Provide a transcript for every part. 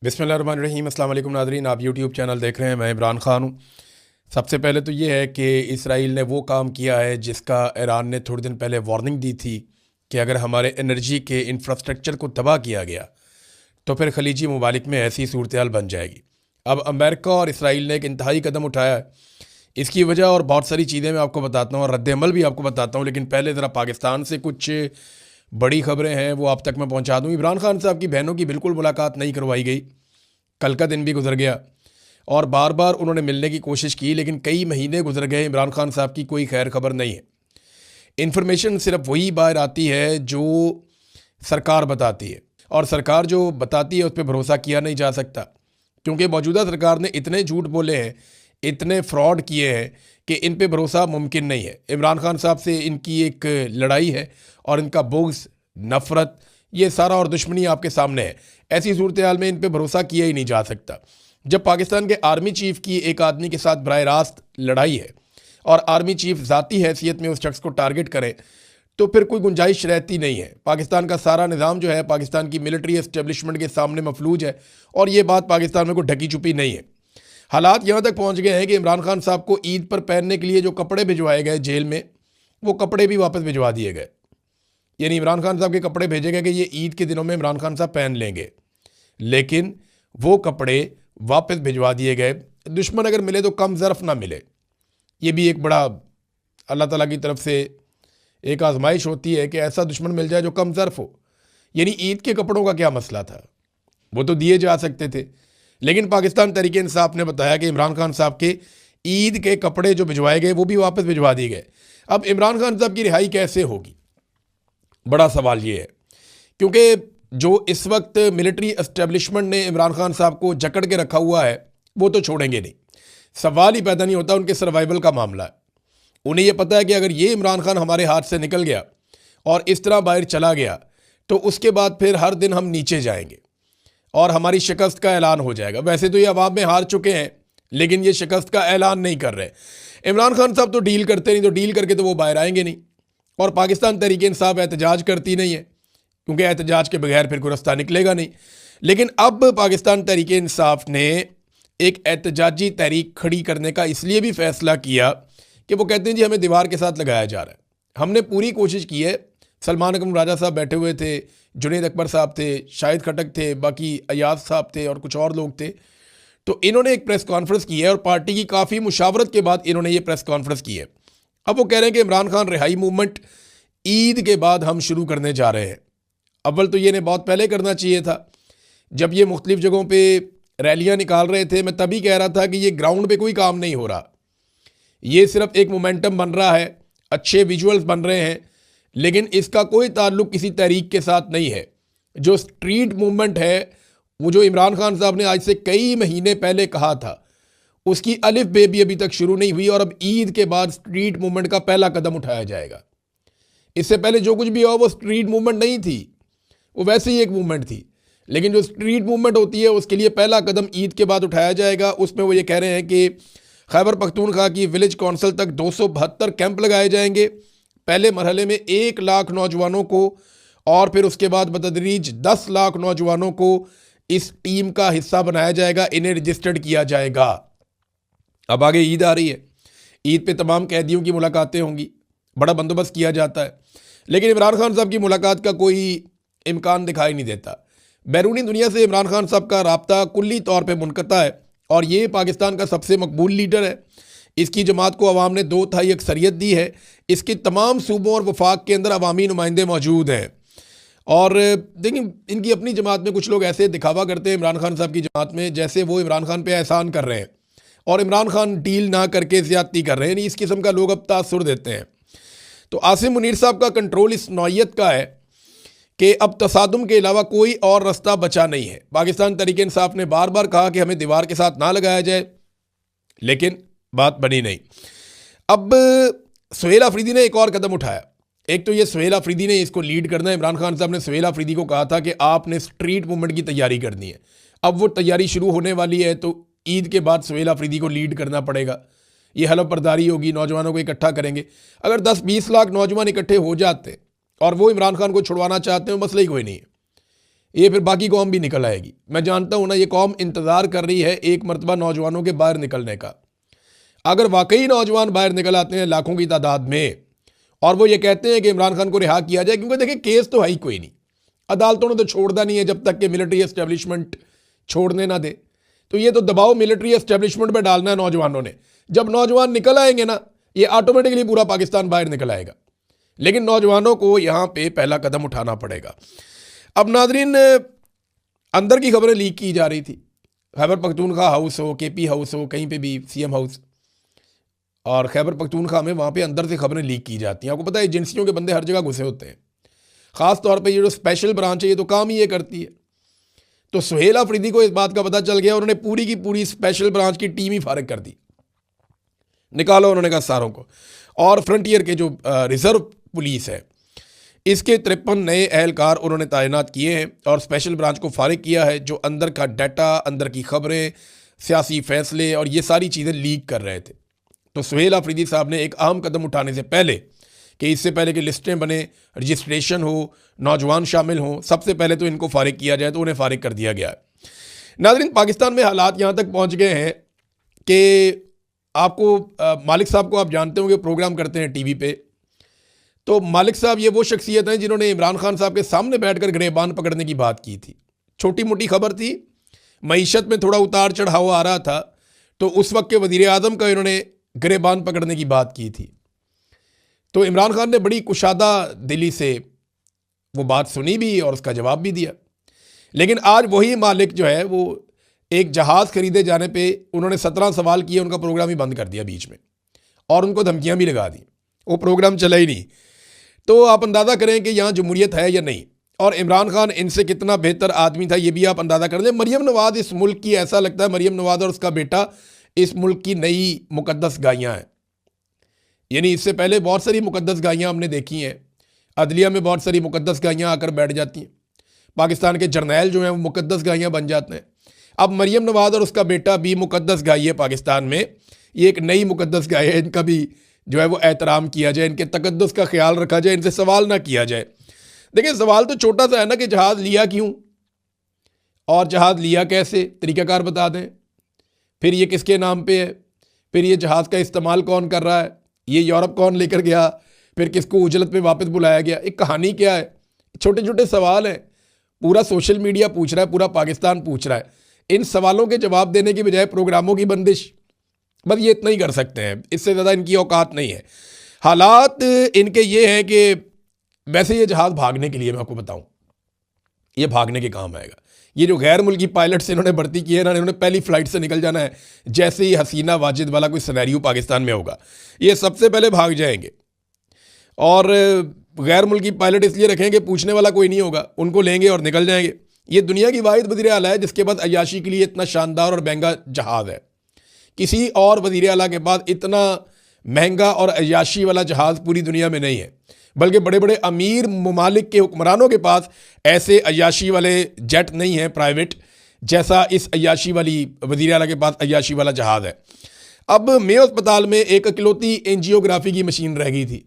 बिस्मिल्लाहिर्रहमानिर्रहीम। अस्सलाम वालेकुम नाज़रीन, आप यूट्यूब चैनल देख रहे हैं। मैं इमरान ख़ान हूँ। सबसे पहले तो ये है कि इसराइल ने वो काम किया है जिसका ईरान ने थोड़े दिन पहले वार्निंग दी थी कि अगर हमारे एनर्जी के इंफ्रास्ट्रक्चर को तबाह किया गया तो फिर खलीजी ममालिक में ऐसी सूरत हाल बन जाएगी। अब अमेरिका और इसराइल ने एक इंतहाई कदम उठाया है। इसकी वजह और बहुत सारी चीज़ें मैं आपको बताता हूँ और रद्द-ए-अमल भी आपको बताता हूँ, लेकिन पहले ज़रा पाकिस्तान से कुछ बड़ी खबरें हैं वो आप तक मैं पहुँचा दूँ। इमरान खान साहब की बहनों की बिल्कुल मुलाकात नहीं करवाई गई। कल का दिन भी गुजर गया और बार बार उन्होंने मिलने की कोशिश की, लेकिन कई महीने गुजर गए, इमरान खान साहब की कोई खैर खबर नहीं है। इन्फॉर्मेशन सिर्फ वही बाहर आती है जो सरकार बताती है, और सरकार जो बताती है उस पर भरोसा किया नहीं जा सकता, क्योंकि मौजूदा सरकार ने इतने झूठ बोले हैं, इतने फ्रॉड किए हैं कि इन पे भरोसा मुमकिन नहीं है। इमरान खान साहब से इनकी एक लड़ाई है और इनका बुग़्ज़, नफ़रत, ये सारा और दुश्मनी आपके सामने है। ऐसी सूरत हाल में इन पे भरोसा किया ही नहीं जा सकता। जब पाकिस्तान के आर्मी चीफ़ की एक आदमी के साथ बराह रास्त लड़ाई है और आर्मी चीफ़ ज़ाती हैसियत में उस शख्स को टारगेट करे, तो फिर कोई गुंजाइश रहती नहीं है। पाकिस्तान का सारा निज़ाम जो है पाकिस्तान की मिलिट्री एस्टेब्लिशमेंट के सामने मफलूज है, और ये बात पाकिस्तान में कोई ढकी छुपी नहीं है। हालात यहाँ तक पहुँच गए हैं कि इमरान खान साहब को ईद पर पहनने के लिए जो कपड़े भिजवाए गए जेल में, वो कपड़े भी वापस भिजवा दिए गए। यानी इमरान खान साहब के कपड़े भेजे गए कि ये ईद के दिनों में इमरान खान साहब पहन लेंगे, लेकिन वो कपड़े वापस भिजवा दिए गए। दुश्मन अगर मिले तो कम ज़र्फ़ ना मिले। ये भी एक बड़ा अल्लाह ताला की तरफ से एक आजमाइश होती है कि ऐसा दुश्मन मिल जाए जो कम ज़र्फ़ हो। यानी ईद के कपड़ों का क्या मसला था, वो तो दिए जा सकते थे, लेकिन पाकिस्तान तहरीक इंसाफ ने बताया कि इमरान खान साहब के ईद के कपड़े जो भिजवाए गए वो भी वापस भिजवा दिए गए। अब इमरान खान साहब की रिहाई कैसे होगी, बड़ा सवाल ये है, क्योंकि जो इस वक्त मिलिट्री एस्टेब्लिशमेंट ने इमरान खान साहब को जकड़ के रखा हुआ है वो तो छोड़ेंगे नहीं। सवाल ही पैदा नहीं होता, उनके सर्वाइवल का मामला है। उन्हें ये पता है कि अगर ये इमरान खान हमारे हाथ से निकल गया और इस तरह बाहर चला गया तो उसके बाद फिर हर दिन हम नीचे जाएंगे और हमारी शिकस्त का ऐलान हो जाएगा। वैसे तो ये अवाम में हार चुके हैं, लेकिन ये शिकस्त का ऐलान नहीं कर रहे। इमरान खान साहब तो डील करते नहीं, तो डील करके तो वो बाहर आएंगे नहीं। और पाकिस्तान तहरीक इंसाफ एहतजाज करती नहीं है, क्योंकि एहतजाज के बगैर फिर कोई रास्ता निकलेगा नहीं। लेकिन अब पाकिस्तान तहरीक इंसाफ ने एक एहतजाजी तहरीक खड़ी करने का इसलिए भी फ़ैसला किया कि वो कहते हैं जी हमें दीवार के साथ लगाया जा रहा है। हमने पूरी कोशिश की है। सलमान अकरम राजा साहब बैठे हुए थे, जुनैद अकबर साहब थे, शाहिद खटक थे, बाकी अयाज साहब थे और कुछ और लोग थे। तो इन्होंने एक प्रेस कॉन्फ्रेंस की है और पार्टी की काफ़ी मुशावरत के बाद इन्होंने ये प्रेस कॉन्फ्रेंस की है। अब वो कह रहे हैं कि इमरान खान रिहाई मूवमेंट ईद के बाद हम शुरू करने जा रहे हैं। अव्वल तो ये ने बहुत पहले करना चाहिए था। जब ये मुख्तलिफ जगहों पे रैलियां निकाल रहे थे, मैं तभी कह रहा था कि ये ग्राउंड पे कोई काम नहीं हो रहा, ये सिर्फ एक मोमेंटम बन रहा है, अच्छे विजुअल्स बन रहे हैं, लेकिन इसका कोई ताल्लुक किसी तहरीक के साथ नहीं है। जो स्ट्रीट मूवमेंट है, वो जो इमरान खान साहब ने आज से कई महीने पहले कहा था, उसकी अलिफ बे भी अभी तक शुरू नहीं हुई, और अब ईद के बाद स्ट्रीट मूवमेंट का पहला कदम उठाया जाएगा। इससे पहले जो कुछ भी हुआ वो स्ट्रीट मूवमेंट नहीं थी, वो वैसे ही एक मूवमेंट थी, लेकिन जो स्ट्रीट मूवमेंट होती है उसके लिए पहला कदम ईद के बाद उठाया जाएगा। उसमें वो ये कह रहे हैं कि खैबर पख्तूनख्वा की विलेज काउंसिल तक 272 कैंप लगाए जाएंगे। पहले मरहले में 1 लाख नौजवानों को और फिर उसके बाद बतदरीज 10 लाख नौजवानों को इस टीम का हिस्सा बनाया जाएगा, इन्हें रजिस्टर्ड किया जाएगा। अब आगे ईद आ रही है, ईद पे तमाम कैदियों की मुलाकातें होंगी, बड़ा बंदोबस्त किया जाता है, लेकिन इमरान खान साहब की मुलाकात का कोई इम्कान दिखाई नहीं देता। बैरूनी दुनिया से इमरान खान साहब का राब्ता कुल्ली तौर पे मुनक़ता है, और ये पाकिस्तान का सबसे मकबूल लीडर है। इसकी जमात को अवाम ने 2/3 अक्सरियत दी है। इसके तमाम सूबों और वफाक के अंदर अवामी नुमाइंदे मौजूद हैं। और देखिए, इनकी अपनी जमात में कुछ लोग ऐसे दिखावा करते हैं इमरान खान साहब की जमात में, जैसे वो इमरान खान पे एहसान कर रहे हैं और इमरान खान डील ना करके ज़्यादती कर रहे हैं। इस किस्म का लोग अब तासुर देते हैं। तो आसिम मुनीर साहब का कंट्रोल इस नौइयत का है कि अब तसादुम के अलावा कोई और रास्ता बचा नहीं है। पाकिस्तान तहरीक इंसाफ ने बार बार कहा कि हमें दीवार के साथ ना लगाया जाए, लेकिन बात बनी नहीं। अब सुहेल अफरीदी ने एक और कदम उठाया। एक तो ये सुहेल अफरीदी ने इसको लीड करना है। इमरान खान साहब ने सुहेल अफरीदी को कहा था कि आपने स्ट्रीट मूवमेंट की तैयारी करनी है। अब वो तैयारी शुरू होने वाली है, तो ईद के बाद सुहेल अफरीदी को लीड करना पड़ेगा। ये हलफ बर्दारी होगी, नौजवानों को इकट्ठा करेंगे। अगर 10-20 लाख नौजवान इकट्ठे हो जाते और वो इमरान खान को छुड़वाना चाहते हैं, मसला ही कोई नहीं है। ये फिर बाकी कौम भी निकल आएगी। मैं जानता हूँ ना, ये कौम इंतज़ार कर रही है एक मरतबा नौजवानों के बाहर निकलने का। अगर वाकई नौजवान बाहर निकल आते हैं लाखों की तादाद में और वो ये कहते हैं कि इमरान खान को रिहा किया जाए, क्योंकि देखिए केस तो है ही कोई नहीं, अदालतों ने तो छोड़ना नहीं है जब तक कि मिलिट्री एस्टेब्लिशमेंट छोड़ने ना दे। तो ये तो दबाव मिलिट्री एस्टेब्लिशमेंट पे डालना है नौजवानों ने। जब नौजवान निकल आएंगे ना, ये ऑटोमेटिकली पूरा पाकिस्तान बाहर निकल आएगा। लेकिन नौजवानों को यहाँ पे पहला कदम उठाना पड़ेगा। अब नाजरीन, अंदर की खबरें लीक की जा रही थी, खैबर पख्तूनख्वा हाउस हो, केपी हाउस हो, कहीं पे भी सीएम हाउस, और खैबर पख्तूनख्वा में वहाँ पे अंदर से खबरें लीक की जाती हैं। आपको पता है एजेंसियों के बंदे हर जगह घुसे होते हैं, ख़ास तौर पे ये जो स्पेशल ब्रांच है ये तो काम ही ये करती है। तो सुहेल अफरीदी को इस बात का पता चल गया, उन्होंने पूरी की पूरी स्पेशल ब्रांच की टीम ही फारिग कर दी, निकालो उन्होंने कहा सारों को। और फ्रंटियर के जो रिजर्व पुलिस है इसके 53 नए एहलकार उन्होंने तैनात किए हैं और स्पेशल ब्रांच को फारिग किया है, जो अंदर का डाटा, अंदर की खबरें, सियासी फैसले और ये सारी चीज़ें लीक कर रहे थे। तो सुहेल अफरीदी साहब ने एक अहम कदम उठाने से पहले कि इससे पहले कि लिस्टें बने, रजिस्ट्रेशन हो, नौजवान शामिल हों, सबसे पहले तो इनको फारिग किया जाए, तो उन्हें फारिग कर दिया गया है। नाज़रीन, पाकिस्तान में हालात यहाँ तक पहुँच गए हैं कि आपको मालिक साहब को आप जानते होंगे, प्रोग्राम करते हैं टीवी पे। तो मालिक साहब ये वो शख्सियत हैं जिन्होंने इमरान खान साहब के सामने बैठकर गिरबान पकड़ने की बात की थी। छोटी मोटी खबर थी, मईशत में थोड़ा उतार चढ़ाव आ रहा था, तो उस वक्त के वज़ीर आज़म का इन्होंने गिरबान पकड़ने की बात की थी। तो इमरान खान ने बड़ी कुशादा दिली से वो बात सुनी भी और उसका जवाब भी दिया। लेकिन आज वही मालिक जो है वो एक जहाज़ खरीदे जाने पे उन्होंने 17 सवाल किए, उनका प्रोग्राम ही बंद कर दिया बीच में और उनको धमकियां भी लगा दी, वो प्रोग्राम चला ही नहीं। तो आप अंदाज़ा करें कि यहाँ जमहूरियत है या नहीं, और इमरान खान इनसे कितना बेहतर आदमी था ये भी आप अंदाज़ा कर लें। मरियम नवाज़ इस मुल्क की, ऐसा लगता है मरियम नवाज़ और उसका बेटा इस मुल्क की नई मुकद्दस गायें हैं। यानी इससे पहले बहुत सारी मुकद्दस गायें हमने देखी हैं, अदलिया में बहुत सारी मुकद्दस गायें आकर बैठ जाती हैं, पाकिस्तान के जर्नैल जो हैं वो मुकद्दस गायें बन जाते हैं। अब मरियम नवाज़ और उसका बेटा भी मुकद्दस गाय है पाकिस्तान में, ये एक नई मुकद्दस गाय है, इनका भी जो है वो एहतराम किया जाए, इनके तकद्दुस का ख्याल रखा जाए, इनसे सवाल ना किया जाए। देखिए सवाल तो छोटा सा है ना कि जहाज़ लिया क्यों और जहाज़ लिया कैसे, तरीक़ाकार बता दें, फिर ये किसके नाम पे है, फिर ये जहाज़ का इस्तेमाल कौन कर रहा है, ये यूरोप कौन लेकर गया, फिर किसको उजलत में वापस बुलाया गया, एक कहानी क्या है। छोटे छोटे सवाल हैं, पूरा सोशल मीडिया पूछ रहा है, पूरा पाकिस्तान पूछ रहा है। इन सवालों के जवाब देने की बजाय प्रोग्रामों की बंदिश, बस ये इतना ही कर सकते हैं, इससे ज़्यादा इनकी औकात नहीं है। हालात इनके ये हैं कि वैसे ये जहाज़ भागने के लिए, मैं आपको बताऊं, ये भागने के काम आएगा। ये जो गैर मुल्की पायलट्स इन्होंने भर्ती किए हैं ना, इन्होंने पहली फ़्लाइट से निकल जाना है। जैसे ही हसीना वाजिद वाला कोई सिनेरियो पाकिस्तान में होगा, ये सबसे पहले भाग जाएंगे। और गैर मुल्की पायलट इसलिए रखेंगे, पूछने वाला कोई नहीं होगा, उनको लेंगे और निकल जाएंगे। ये दुनिया की वाहिद वज़ीर आला है जिसके पास अय्याशी के लिए इतना शानदार और महंगा जहाज़ है। किसी और वज़ीर आला के पास इतना महंगा और अय्याशी वाला जहाज़ पूरी दुनिया में नहीं है, बल्कि बड़े बड़े अमीर ममालिक के हुक्मरानों के पास ऐसे अय्याशी वाले जेट नहीं हैं प्राइवेट, जैसा इस अय्याशी वाली वज़ीर आला के पास अय्याशी वाला जहाज़ है। अब मेयो अस्पताल में एक इकलौती एंजियोग्राफी की मशीन रह गई थी,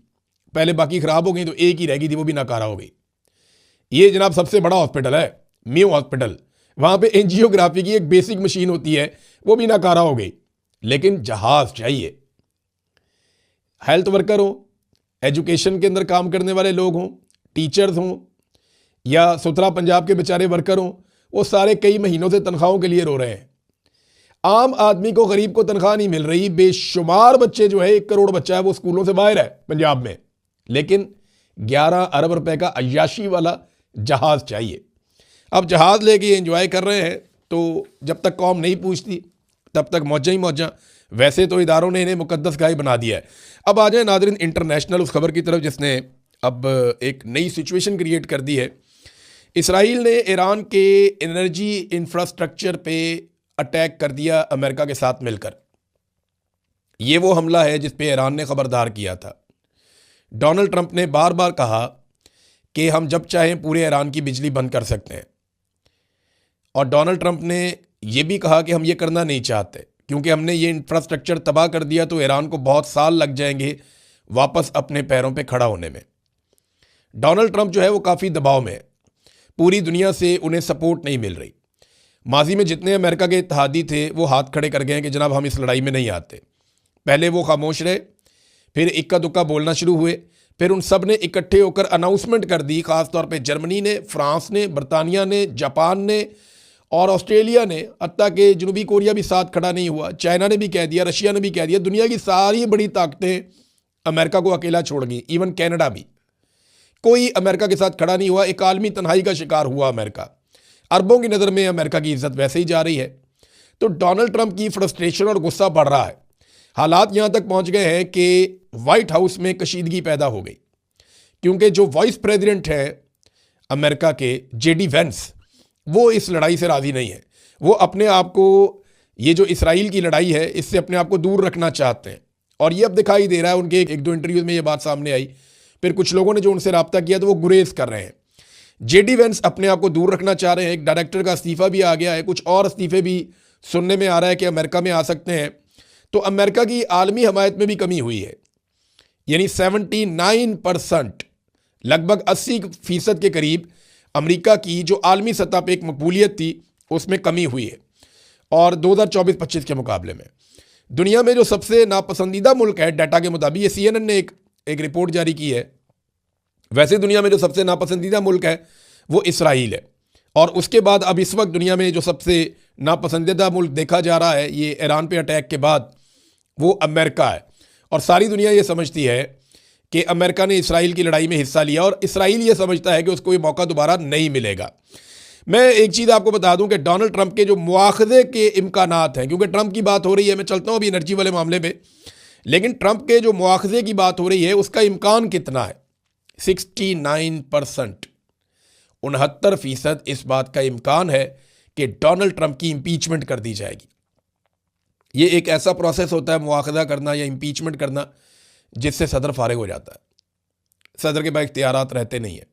पहले बाकी ख़राब हो गई तो एक ही रह गई थी, वो भी नाकारा हो गई। ये जनाब सबसे बड़ा हॉस्पिटल है मेयो हॉस्पिटल, वहाँ पे एंजियोग्राफी की एक बेसिक मशीन होती है, वो भी नाकारा हो गई। लेकिन जहाज़ चाहिए, हेल्थ वर्कर हो, एजुकेशन के अंदर काम करने वाले लोग हों, टीचर्स हों या सुथरा पंजाब के बेचारे वर्कर हों, वो सारे कई महीनों से तनख्वाहों के लिए रो रहे हैं। आम आदमी को, गरीब को तनख्वाह नहीं मिल रही। बेशुमार बच्चे जो है, 1 करोड़ बच्चा है वो स्कूलों से बाहर है पंजाब में, लेकिन 11 अरब रुपए का अय्याशी वाला जहाज़ चाहिए। अब जहाज़ लेके एंजॉय कर रहे हैं, तो जब तक कौम नहीं पूछती तब तक मौजा ही मौजा। वैसे तो इदारों ने इन्हें मुकद्दस गाय बना दिया है। अब आ जाए नाज़रीन इंटरनेशनल उस खबर की तरफ जिसने अब एक नई सिचुएशन क्रिएट कर दी है। इसराइल ने ईरान के एनर्जी इंफ्रास्ट्रक्चर पे अटैक कर दिया अमेरिका के साथ मिलकर। ये वो हमला है जिस पे ईरान ने खबरदार किया था। डोनाल्ड ट्रंप ने बार बार कहा कि हम जब चाहें पूरे ईरान की बिजली बंद कर सकते हैं, और डोनाल्ड ट्रंप ने यह भी कहा कि हम ये करना नहीं चाहते क्योंकि हमने ये इंफ्रास्ट्रक्चर तबाह कर दिया तो ईरान को बहुत साल लग जाएंगे वापस अपने पैरों पे खड़ा होने में। डोनाल्ड ट्रंप जो है वो काफ़ी दबाव में है। पूरी दुनिया से उन्हें सपोर्ट नहीं मिल रही। माजी में जितने अमेरिका के इत्तेहादी थे वो हाथ खड़े कर गए हैं कि जनाब हम इस लड़ाई में नहीं आते। पहले वो खामोश रहे, फिर इक्का दुक्का बोलना शुरू हुए, फिर उन सब ने इकट्ठे होकर अनाउंसमेंट कर दी, ख़ासतौर पे जर्मनी ने, फ्रांस ने, बरतानिया ने, जापान ने और ऑस्ट्रेलिया ने, हत्ता कि जनूबी कोरिया भी साथ खड़ा नहीं हुआ। चाइना ने भी कह दिया, रशिया ने भी कह दिया, दुनिया की सारी बड़ी ताकतें अमेरिका को अकेला छोड़ गई। इवन कनाडा भी, कोई अमेरिका के साथ खड़ा नहीं हुआ। एक आलमी तन्हाई का शिकार हुआ अमेरिका। अरबों की नज़र में अमेरिका की इज्जत वैसे ही जा रही है। तो डोनाल्ड ट्रंप की फ्रस्ट्रेशन और गुस्सा बढ़ रहा है। हालात यहाँ तक पहुँच गए हैं कि वाइट हाउस में कशीदगी पैदा हो गई, क्योंकि जो वाइस प्रेसिडेंट है अमेरिका के, जेडी वेंस, वो इस लड़ाई से राज़ी नहीं है। वो अपने आप को, ये जो इसराइल की लड़ाई है, इससे अपने आप को दूर रखना चाहते हैं। और ये अब दिखाई दे रहा है, उनके एक दो इंटरव्यूज में ये बात सामने आई। फिर कुछ लोगों ने जो उनसे रब्ता किया तो वो गुरेज कर रहे हैं। जेडी वेंस अपने आप को दूर रखना चाह रहे हैं। एक डायरेक्टर का इस्तीफा भी आ गया है, कुछ और इस्तीफे भी सुनने में आ रहा है कि अमेरिका में आ सकते हैं। तो अमेरिका की आलमी हमायत में भी कमी हुई है, यानी 79%, लगभग 80% के करीब अमेरिका की जो आलमी सतह पे एक मकबूलियत थी उसमें कमी हुई है। और 2024-25 के मुकाबले में दुनिया में जो सबसे नापसंदीदा मुल्क है, डाटा के मुताबिक, ये CNN ने एक रिपोर्ट जारी की है, वैसे दुनिया में जो सबसे नापसंदीदा मुल्क है वो इसराइल है। और उसके बाद अब इस वक्त दुनिया में जो सबसे नापसंदीदा मुल्क देखा जा रहा है ये ईरान पे अटैक के बाद, वो अमेरिका है। और सारी दुनिया ये समझती है कि अमेरिका ने इसराइल की लड़ाई में हिस्सा लिया और इसराइल ये समझता है कि उसको ये मौका दोबारा नहीं मिलेगा। मैं एक चीज़ आपको बता दूं कि डोनाल्ड ट्रंप के जो मुआखज़े के इम्कानात हैं, क्योंकि ट्रंप की बात हो रही है, मैं चलता हूँ अभी एनर्जी वाले मामले में, लेकिन ट्रंप के जो मुआखज़े की बात हो रही है उसका इम्कान कितना है? 69%, 69% इस बात का इम्कान है कि डोनाल्ड ट्रंप की इम्पीचमेंट कर दी जाएगी। ये एक ऐसा प्रोसेस होता है मुआखज़ा करना या इम्पीचमेंट करना जिससे सदर फारिग हो जाता है। सदर के पास इख्तियारात रहते नहीं है,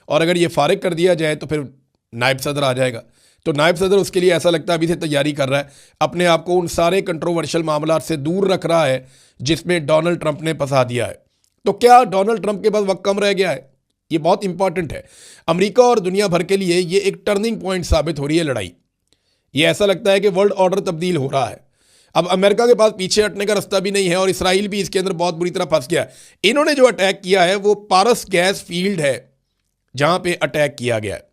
और अगर ये फारिग कर दिया जाए तो फिर नायब सदर आ जाएगा। तो नायब सदर उसके लिए ऐसा लगता है अभी से तैयारी कर रहा है, अपने आप को उन सारे कंट्रोवर्शियल मामलात से दूर रख रहा है जिसमें डोनाल्ड ट्रंप ने फंसा दिया है। तो क्या डोनाल्ड ट्रंप के पास वक्त कम रह गया है? ये बहुत इंपॉर्टेंट है अमेरिका और दुनिया भर के लिए। ये एक टर्निंग पॉइंट साबित हो रही है लड़ाई। ये ऐसा लगता है कि वर्ल्ड ऑर्डर तब्दील हो रहा है। अब अमेरिका के पास पीछे हटने का रास्ता भी नहीं है और इसराइल भी इसके अंदर बहुत बुरी तरह फंस गया है। इन्होंने जो अटैक किया है वो पारस गैस फील्ड है जहां पे अटैक किया गया है।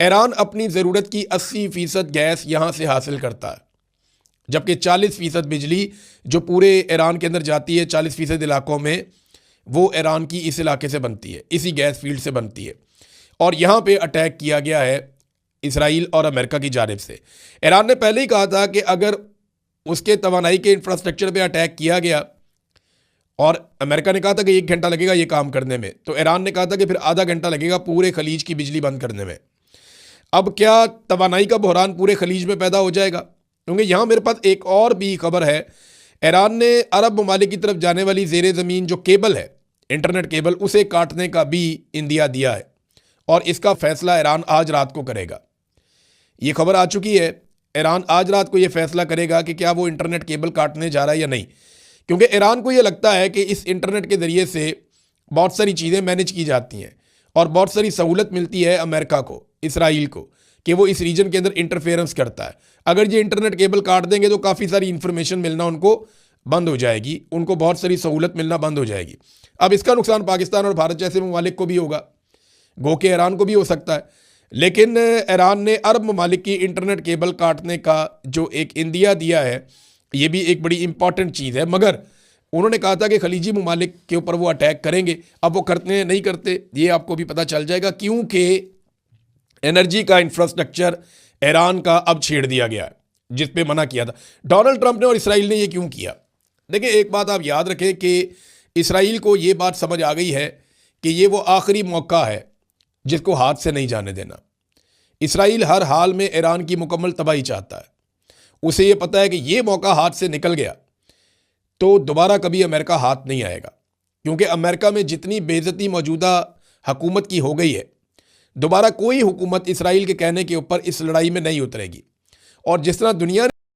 ईरान अपनी ज़रूरत की 80% गैस यहां से हासिल करता है, जबकि 40% बिजली जो पूरे ईरान के अंदर जाती है 40% इलाकों में, वो ईरान की इस इलाके से बनती है, इसी गैस फील्ड से बनती है। और यहाँ पे अटैक किया गया है इसराइल और अमेरिका की जानिब से। ईरान ने पहले ही कहा था कि अगर उसके तवानाई के इंफ्रास्ट्रक्चर पे अटैक किया गया, और अमेरिका ने कहा था कि 1 घंटा लगेगा ये काम करने में, तो ईरान ने कहा था कि फिर आधा घंटा लगेगा पूरे खलीज की बिजली बंद करने में। अब क्या तवानाई का बहरान पूरे खलीज में पैदा हो जाएगा? क्योंकि यहाँ मेरे पास एक और भी खबर है। ईरान ने अरब ममालिक की तरफ जाने वाली ज़ेरे ज़मीन जो केबल है, इंटरनेट केबल, उसे काटने का भी इंदिया दिया है, और इसका फैसला ईरान आज रात को करेगा। ये खबर आ चुकी है, ईरान आज रात को ये फैसला करेगा कि क्या वो इंटरनेट केबल काटने जा रहा है या नहीं। क्योंकि ईरान को ये लगता है कि इस इंटरनेट के ज़रिए से बहुत सारी चीज़ें मैनेज की जाती हैं और बहुत सारी सहूलत मिलती है अमेरिका को, इसराइल को, कि वो इस रीजन के अंदर इंटरफेरेंस करता है। अगर ये इंटरनेट केबल काट देंगे तो काफ़ी सारी इन्फॉर्मेशन मिलना उनको बंद हो जाएगी, उनको बहुत सारी सहूलत मिलना बंद हो जाएगी। अब इसका नुकसान पाकिस्तान और भारत जैसे ममालिक को भी होगा, गो के ईरान को भी हो सकता है। लेकिन ईरान ने अरब ममालिक की इंटरनेट केबल काटने का जो एक इंदिया दिया है, ये भी एक बड़ी इंपॉर्टेंट चीज़ है। मगर उन्होंने कहा था कि खलीजी ममालिक के ऊपर वो अटैक करेंगे। अब वो करते हैं नहीं करते ये आपको भी पता चल जाएगा, क्योंकि एनर्जी का इंफ्रास्ट्रक्चर ईरान का अब छेड़ दिया गया है, जिस पे मना किया था डोनाल्ड ट्रंप ने और इसराइल ने। ये क्यों किया? देखिए, एक बात आप याद रखें कि इसराइल को ये बात समझ आ गई है कि ये वो आखिरी मौका है जिसको हाथ से नहीं जाने देना। इसराइल हर हाल में ईरान की मुकम्मल तबाही चाहता है। उसे ये पता है कि ये मौका हाथ से निकल गया तो दोबारा कभी अमेरिका हाथ नहीं आएगा, क्योंकि अमेरिका में जितनी बेइज्जती मौजूदा हुकूमत की हो गई है, दोबारा कोई हुकूमत इसराइल के कहने के ऊपर इस लड़ाई में नहीं उतरेगी। और जिस तरह दुनिया